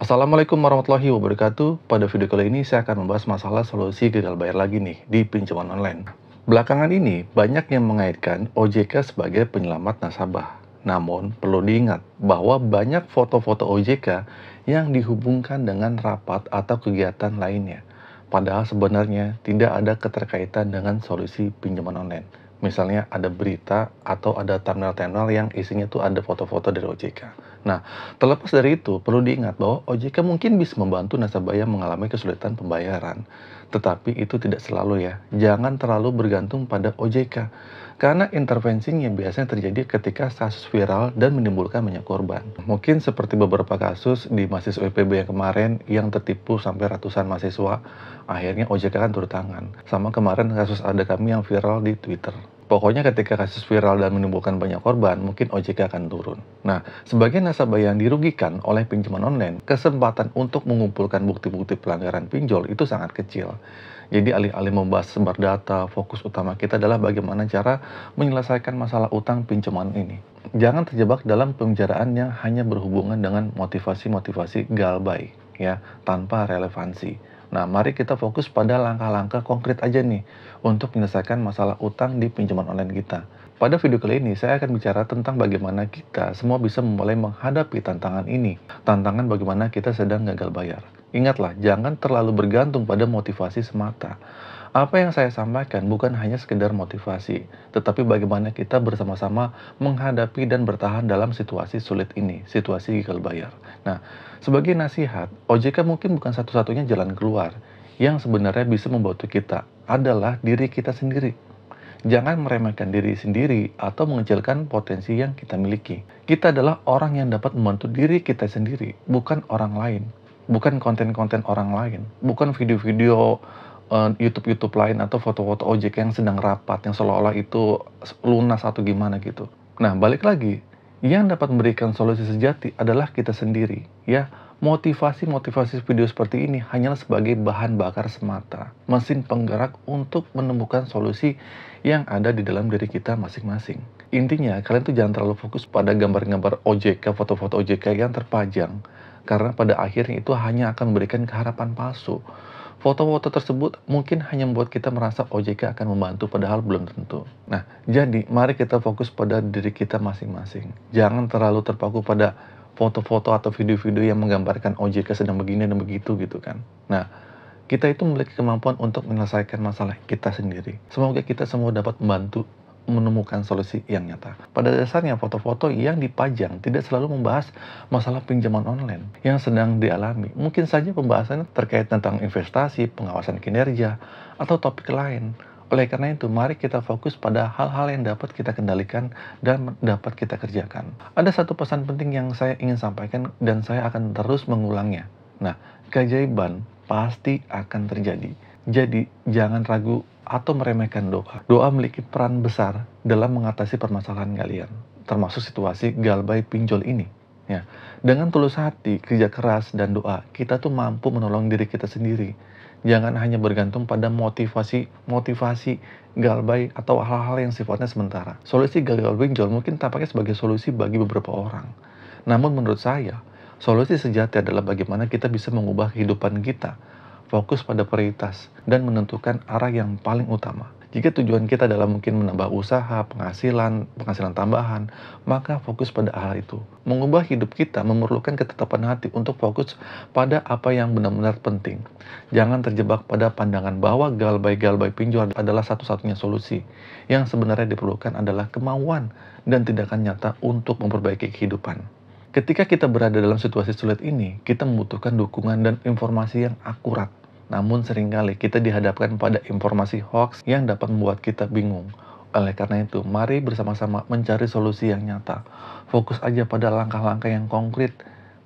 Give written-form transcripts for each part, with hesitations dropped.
Assalamualaikum warahmatullahi wabarakatuh. Pada video kali ini saya akan membahas masalah solusi gagal bayar lagi nih di pinjaman online. Belakangan ini banyak yang mengaitkan OJK sebagai penyelamat nasabah. Namun perlu diingat bahwa banyak foto-foto OJK yang dihubungkan dengan rapat atau kegiatan lainnya. Padahal sebenarnya tidak ada keterkaitan dengan solusi pinjaman online. Misalnya ada berita atau ada thumbnail-thumbnail yang isinya tuh ada foto-foto dari OJK. Nah, terlepas dari itu, perlu diingat bahwa OJK mungkin bisa membantu nasabah yang mengalami kesulitan pembayaran. Tetapi itu tidak selalu ya. Jangan terlalu bergantung pada OJK. Karena intervensinya biasanya terjadi ketika kasus viral dan menimbulkan banyak korban. Mungkin seperti beberapa kasus di mahasiswa IPB yang kemarin yang tertipu sampai ratusan mahasiswa, akhirnya OJK kan turun tangan. Sama kemarin kasus ada kami yang viral di Twitter. Pokoknya ketika kasus viral dan menimbulkan banyak korban, mungkin OJK akan turun. Nah, sebagai nasabah yang dirugikan oleh pinjaman online, kesempatan untuk mengumpulkan bukti-bukti pelanggaran pinjol itu sangat kecil. Jadi alih-alih membahas sumber data, fokus utama kita adalah bagaimana cara menyelesaikan masalah utang pinjaman ini. Jangan terjebak dalam pembicaraan yang hanya berhubungan dengan motivasi-motivasi galbay, ya, tanpa relevansi. Nah, mari kita fokus pada langkah-langkah konkret aja nih untuk menyelesaikan masalah utang di pinjaman online kita. Pada video kali ini, saya akan bicara tentang bagaimana kita semua bisa mulai menghadapi tantangan ini. Tantangan bagaimana kita sedang gagal bayar. Ingatlah, jangan terlalu bergantung pada motivasi semata. Apa yang saya sampaikan bukan hanya sekedar motivasi, tetapi bagaimana kita bersama-sama menghadapi dan bertahan dalam situasi sulit ini, situasi gagal bayar. Nah, sebagai nasihat, OJK mungkin bukan satu-satunya jalan keluar. Yang sebenarnya bisa membantu kita adalah diri kita sendiri. Jangan meremehkan diri sendiri atau mengecilkan potensi yang kita miliki. Kita adalah orang yang dapat membantu diri kita sendiri, bukan orang lain. Bukan konten-konten orang lain. Bukan video-video YouTube lain atau foto-foto OJK yang sedang rapat, yang seolah-olah itu lunas atau gimana gitu. Nah, balik lagi, yang dapat memberikan solusi sejati adalah kita sendiri, ya. Motivasi-motivasi video seperti ini hanyalah sebagai bahan bakar semata, mesin penggerak untuk menemukan solusi yang ada di dalam diri kita masing-masing. Intinya, kalian tuh jangan terlalu fokus pada gambar-gambar OJK, foto-foto OJK yang terpajang, karena pada akhirnya itu hanya akan memberikan keharapan palsu. Foto-foto tersebut mungkin hanya membuat kita merasa OJK akan membantu, padahal belum tentu. Nah, jadi mari kita fokus pada diri kita masing-masing. Jangan terlalu terpaku pada foto-foto atau video-video yang menggambarkan OJK sedang begini dan begitu gitu kan. Nah, kita itu memiliki kemampuan untuk menyelesaikan masalah kita sendiri. Semoga kita semua dapat membantu menemukan solusi yang nyata. Pada dasarnya, foto-foto yang dipajang tidak selalu membahas masalah pinjaman online yang sedang dialami. Mungkin saja pembahasannya terkait tentang investasi, pengawasan kinerja, atau topik lain. Oleh karena itu, mari kita fokus pada hal-hal yang dapat kita kendalikan dan dapat kita kerjakan. Ada satu pesan penting yang saya ingin sampaikan dan saya akan terus mengulangnya. Nah, keajaiban pasti akan terjadi. Jadi, jangan ragu atau meremehkan doa. Doa memiliki peran besar dalam mengatasi permasalahan kalian, termasuk situasi galbay pinjol ini. Ya, dengan tulus hati, kerja keras, dan doa, kita tuh mampu menolong diri kita sendiri. Jangan hanya bergantung pada motivasi galbay atau hal-hal yang sifatnya sementara. Solusi gagal pinjol mungkin tampaknya sebagai solusi bagi beberapa orang. Namun menurut saya, solusi sejati adalah bagaimana kita bisa mengubah kehidupan kita, fokus pada prioritas, dan menentukan arah yang paling utama. Jika tujuan kita adalah mungkin menambah usaha, penghasilan tambahan, maka fokus pada hal itu. Mengubah hidup kita memerlukan ketetapan hati untuk fokus pada apa yang benar-benar penting. Jangan terjebak pada pandangan bahwa galbay pinjol adalah satu-satunya solusi. Yang sebenarnya diperlukan adalah kemauan dan tindakan nyata untuk memperbaiki kehidupan. Ketika kita berada dalam situasi sulit ini, kita membutuhkan dukungan dan informasi yang akurat. Namun seringkali kita dihadapkan pada informasi hoax yang dapat membuat kita bingung. Oleh karena itu, mari bersama-sama mencari solusi yang nyata. Fokus aja pada langkah-langkah yang konkret.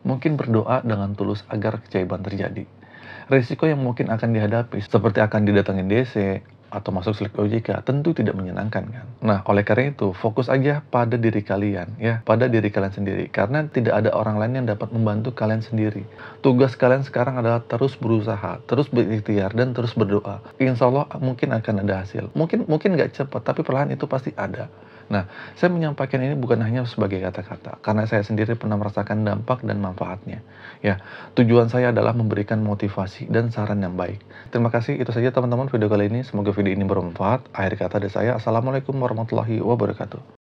Mungkin berdoa dengan tulus agar keajaiban terjadi. Risiko yang mungkin akan dihadapi, seperti akan didatangin DC, atau masuk selek OJK, tentu tidak menyenangkan kan. Nah, oleh karena itu, fokus aja pada diri kalian, ya, pada diri kalian sendiri. Karena tidak ada orang lain yang dapat membantu kalian sendiri. Tugas kalian sekarang adalah terus berusaha, terus berikhtiar, dan terus berdoa. Insya Allah mungkin akan ada hasil. Mungkin nggak cepat, tapi perlahan itu pasti ada. Nah, saya menyampaikan ini bukan hanya sebagai kata-kata, karena saya sendiri pernah merasakan dampak dan manfaatnya. Ya, tujuan saya adalah memberikan motivasi dan saran yang baik. Terima kasih, itu saja teman-teman video kali ini. Semoga video ini bermanfaat. Akhir kata dari saya, Assalamualaikum warahmatullahi wabarakatuh.